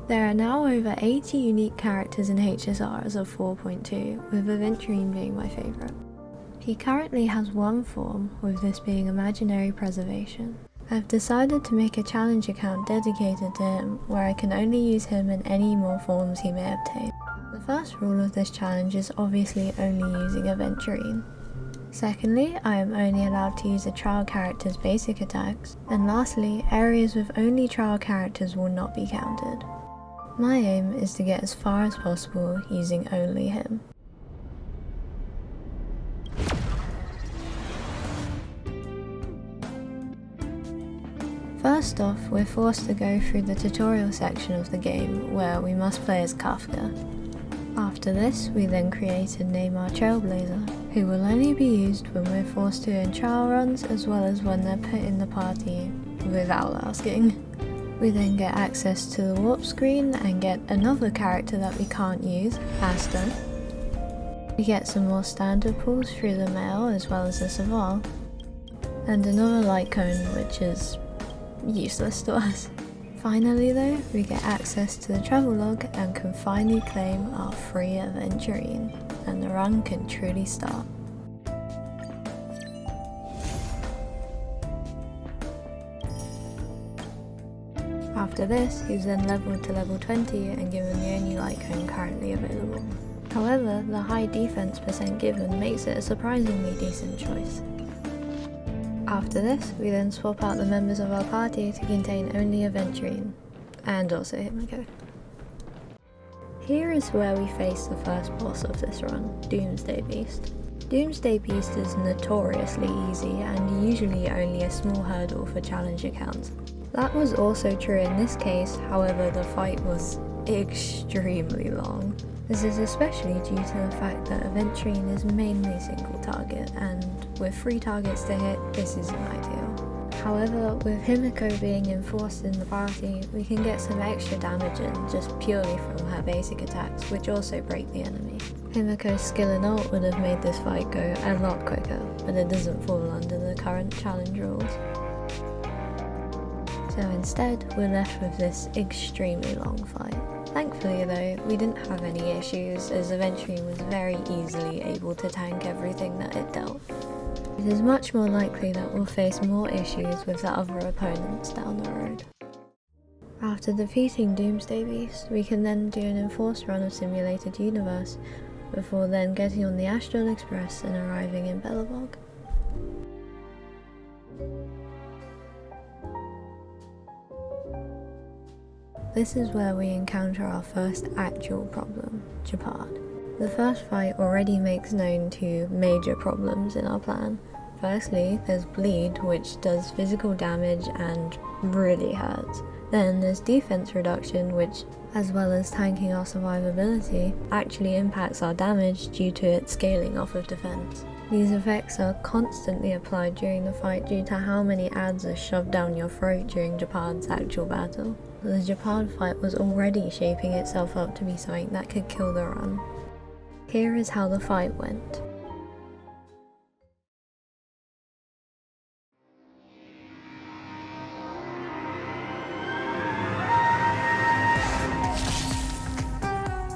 There are now over 80 unique characters in HSR as of 4.2, with Aventurine being my favourite. He currently has one form, with this being Imaginary Preservation. I've decided to make a challenge account dedicated to him, where I can only use him in any more forms he may obtain. The first rule of this challenge is obviously only using Aventurine. Secondly, I am only allowed to use a trial character's basic attacks, and lastly, areas with only trial characters will not be counted. My aim is to get as far as possible using only him. First off, we're forced to go through the tutorial section of the game, where we must play as Kafka. After this, we then create and name our Trailblazer, who will only be used when we're forced to in trial runs, as well as when they're put in the party without asking. We then get access to the warp screen and get another character that we can't use, Asta. We get some more standard pulls through the mail as well as the Saval, and another light cone, which is useless to us. Finally though, we get access to the travel log and can finally claim our free Aventurine, and the run can truly start. After this, he's then leveled to level 20 and given the only light cone currently available. However, the high defense percent given makes it a surprisingly decent choice. After this, we then swap out the members of our party to contain only Aventurine, and also Himiko. Here is where we face the first boss of this run, Doomsday Beast. Doomsday Beast is notoriously easy and usually only a small hurdle for challenge accounts. That was also true in this case, however the fight was extremely long. This is especially due to the fact that Aventurine is mainly single target, and with 3 targets to hit, this isn't ideal. However, with Himiko being enforced in the party, we can get some extra damage in just purely from her basic attacks, which also break the enemy. Himiko's skill and ult would have made this fight go a lot quicker, but it doesn't fall under the current challenge rules. So instead, we're left with this extremely long fight. Thankfully though, we didn't have any issues, as Aventurine was very easily able to tank everything that it dealt. It is much more likely that we'll face more issues with the other opponents down the road. After defeating Doomsday Beast, we can then do an enforced run of Simulated Universe, before then getting on the Astral Express and arriving in Belobog. This is where we encounter our first actual problem, Japard. The first fight already makes known 2 major problems in our plan. Firstly, there's bleed, which does physical damage and really hurts. Then there's defense reduction, which, as well as tanking our survivability, actually impacts our damage due to it scaling off of defense. These effects are constantly applied during the fight due to how many adds are shoved down your throat during Japard's actual battle. The Japard fight was already shaping itself up to be something that could kill the run. Here is how the fight went.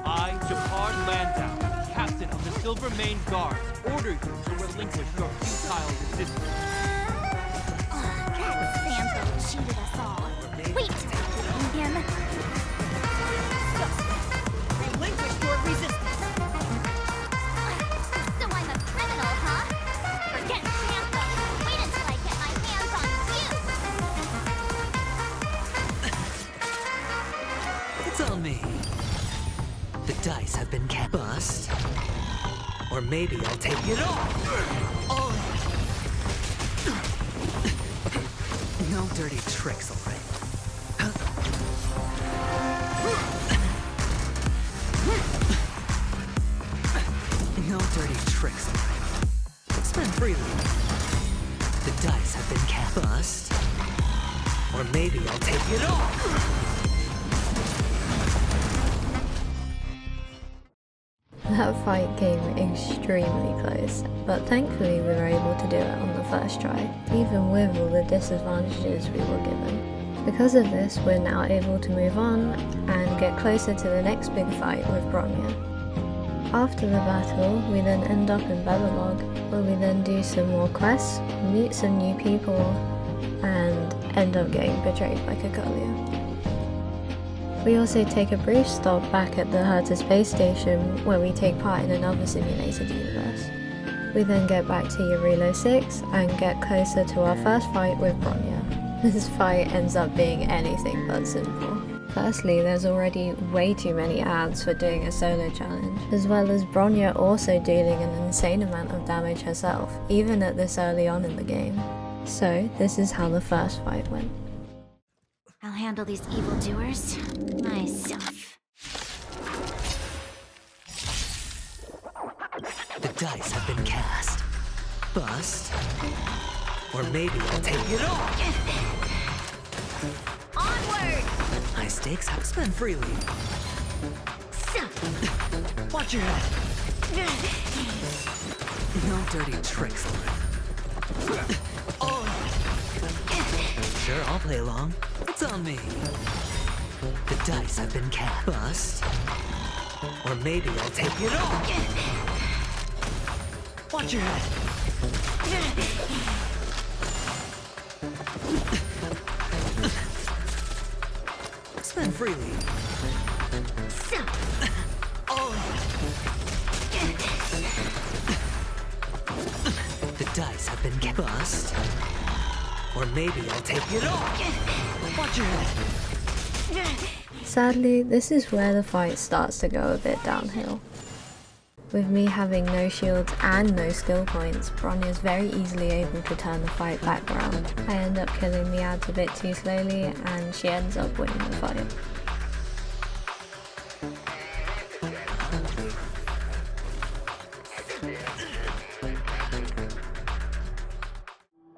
I, Japard Landau, captain of the Silver Main Guard, order you to relinquish your futile resistance. That Sampo cheated us all. Wait, him. Relinquish your resistance. So I'm a criminal, huh? Forget Sampo. Wait until I get my hands on you. It's on me. The dice have been bust. Or maybe I'll take it all. No dirty tricks, alright? No dirty tricks, alright? Spend freely. The dice have been bust. Or maybe I'll take it all. That fight came extremely close, but thankfully we were able to do it on the first try, even with all the disadvantages we were given. Because of this, we're now able to move on and get closer to the next big fight with Bronya. After the battle, we then end up in Belobog, where we then do some more quests, meet some new people, and end up getting betrayed by Cacolia. We also take a brief stop back at the Herta space station, where we take part in another simulated universe. We then get back to Yarilo 6 and get closer to our first fight with Bronya. This fight ends up being anything but simple. Firstly, there's already way too many ads for doing a solo challenge, as well as Bronya also dealing an insane amount of damage herself, even at this early on in the game. So, this is how the first fight went. I'll handle these evildoers myself. The dice have been cast. Bust. Or maybe I'll take it all. Onward! High stakes, have spent freely. Watch your head. No dirty tricks. Sure, I'll play along. It's on me. The dice have been cast. Bust. Or maybe I'll take it all. Watch your head. Spend freely. The dice have been bust. Or maybe I'll take it all. Watch your head. Sadly, this is where the fight starts to go a bit downhill. With me having no shields and no skill points, Bronya is very easily able to turn the fight back around. I end up killing the ads a bit too slowly and she ends up winning the fight.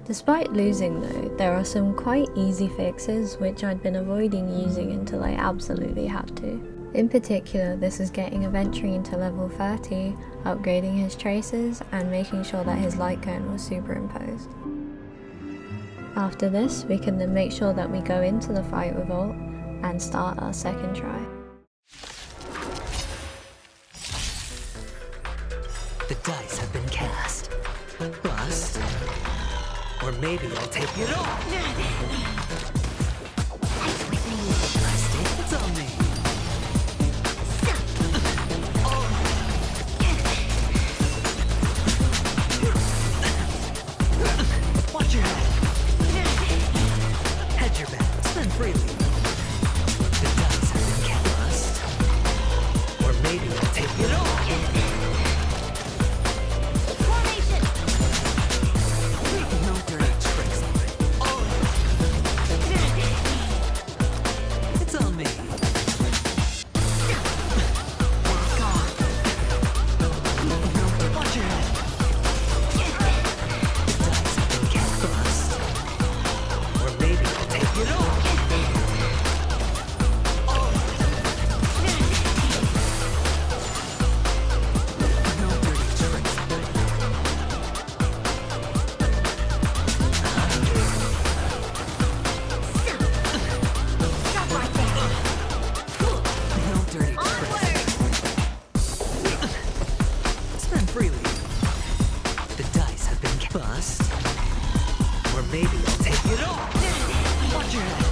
Despite losing though, there are some quite easy fixes which I'd been avoiding using until I absolutely had to. In particular, this is getting Aventurine to level 30, upgrading his traces, and making sure that his light cone was superimposed. After this, we can then make sure that we go into the fight with ult, and start our second try. The dice have been cast. Bust. Or maybe I'll take it all. It's on me. Watch your head. Hedge your bet. Spend freely. The dice have been cast. Or maybe I'll take it all. Formation! No dirty tricks. It's on me. Watch your head. The dice have been cast. Bust. Or maybe I'll take it all. No dirty tricks. Stop right there! No dirty tricks. Onward! Spend freely. The dice have been bust. Or maybe I'll take it all. Watch your head.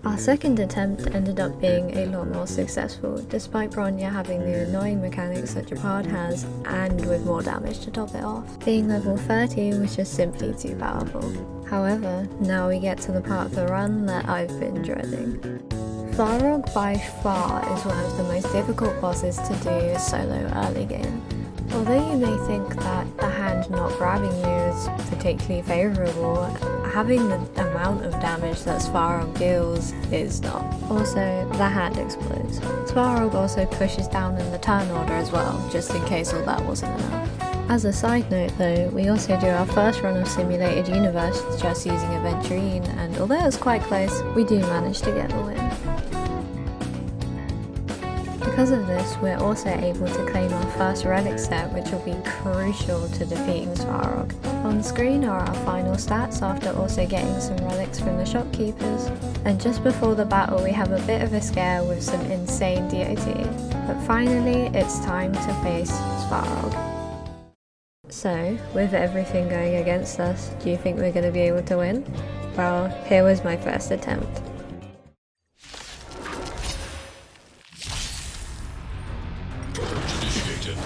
Our second attempt ended up being a lot more successful, despite Bronya having the annoying mechanics that Japard has, and with more damage to top it off. Being level 30 was just simply too powerful. However, now we get to the part of the run that I've been dreading. Farog by far is one of the most difficult bosses to do solo early game. Although you may think that the hand not grabbing you is particularly favourable, having the amount of damage that Svarog deals is not. Also, the hand explodes. Svarog also pushes down in the turn order as well, just in case all that wasn't enough. As a side note though, we also do our first run of Simulated Universe just using Aventurine, and although it was quite close, we do manage to get the win. The Because of this, we're also able to claim our first relic set, which will be crucial to defeating Svarog. On screen are our final stats after also getting some relics from the shopkeepers. And just before the battle we have a bit of a scare with some insane DOT. But finally it's time to face Svarog. So, with everything going against us, do you think we're going to be able to win? Well, here was my first attempt. Initiated.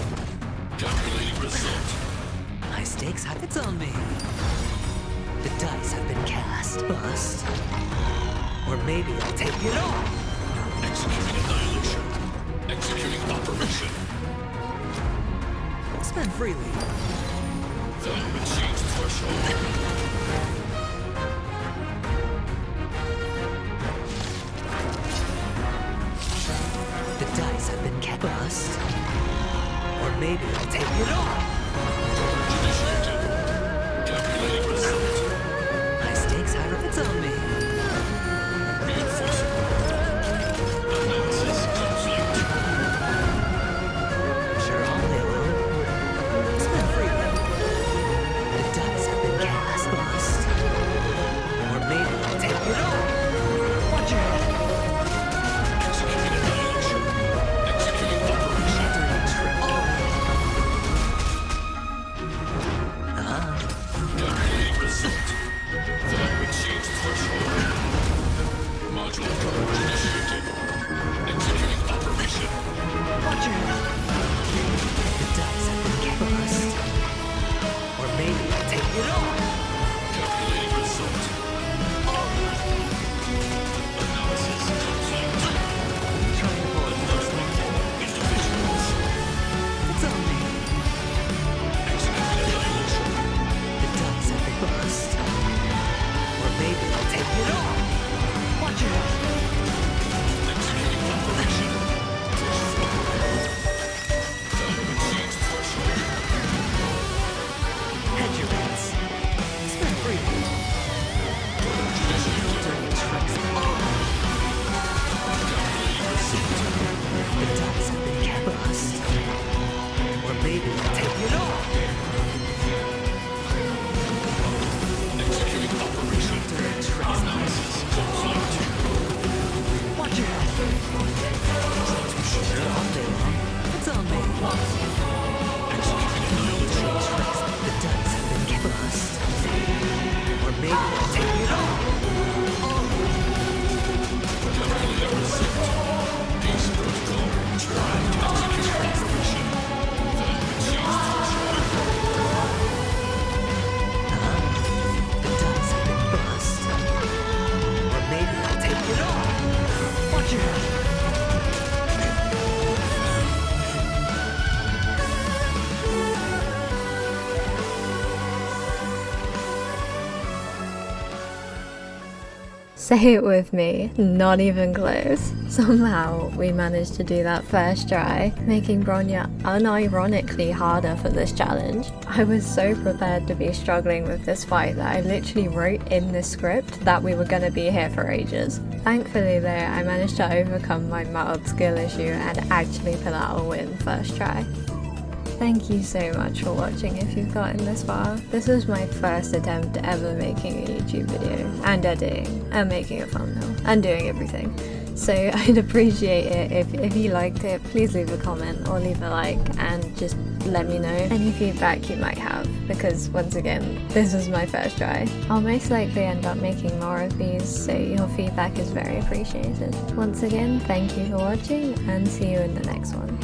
Calculating result. High stakes have its on me. The dice have been cast. Bust. Or maybe I'll take it all. Executing annihilation. Executing operation. Spend freely. Value exchange threshold. The dice have been cast. Bust. Or maybe I'll take it all. Initiated. Calculating result. High stakes have its on me. Reinforcing. Analysis complete. Sure, all day long. Spend freely. The dice have been cast. Bust. Or maybe I'll take it all. Watch your head. Executing annihilation. Executing operation. Calculating result. Value exchange threshold. Module coverage initiated. Executing operation. Watch your head. The dice have been cast. Bust. Or maybe I'll take it all. Calculating result. Analysis complete. Trying to pull it close. Individuals. It's on me. Executing annihilation. The dice have been bust. Or maybe I'll take it all. Watch your head. Executing operation. Value exchange threshold. Hedge your bets. Spend freely. Initiated. Dirty tricks. Calculating result. The dice have been cast. Bust. Or maybe I'll take it all. Executing operation. Dirty tricks. Analysis complete. Watch your head. Sure, all day long. It's on me. Executing annihilation. Dirty tricks. The dice have been cast. Bust. Or maybe I'll take it all. Calculating result. Peace protocol. Try to execute operation. Value exchange threshold. The dice have been bust. Or maybe I'll take it all. Watch your head. Say it with me, not even close. Somehow we managed to do that first try, making Bronya unironically harder for this challenge. I was so prepared to be struggling with this fight that I literally wrote in the script that we were going to be here for ages. Thankfully though, I managed to overcome my mild skill issue and actually pull out a win first try. Thank you so much for watching if you've gotten this far. This was my first attempt ever making a YouTube video, and editing, and making a thumbnail, and doing everything. So I'd appreciate it if you liked it, please leave a comment or leave a like and just let me know any feedback you might have, because once again, this was my first try. I'll most likely end up making more of these, so your feedback is very appreciated. Once again, thank you for watching and see you in the next one.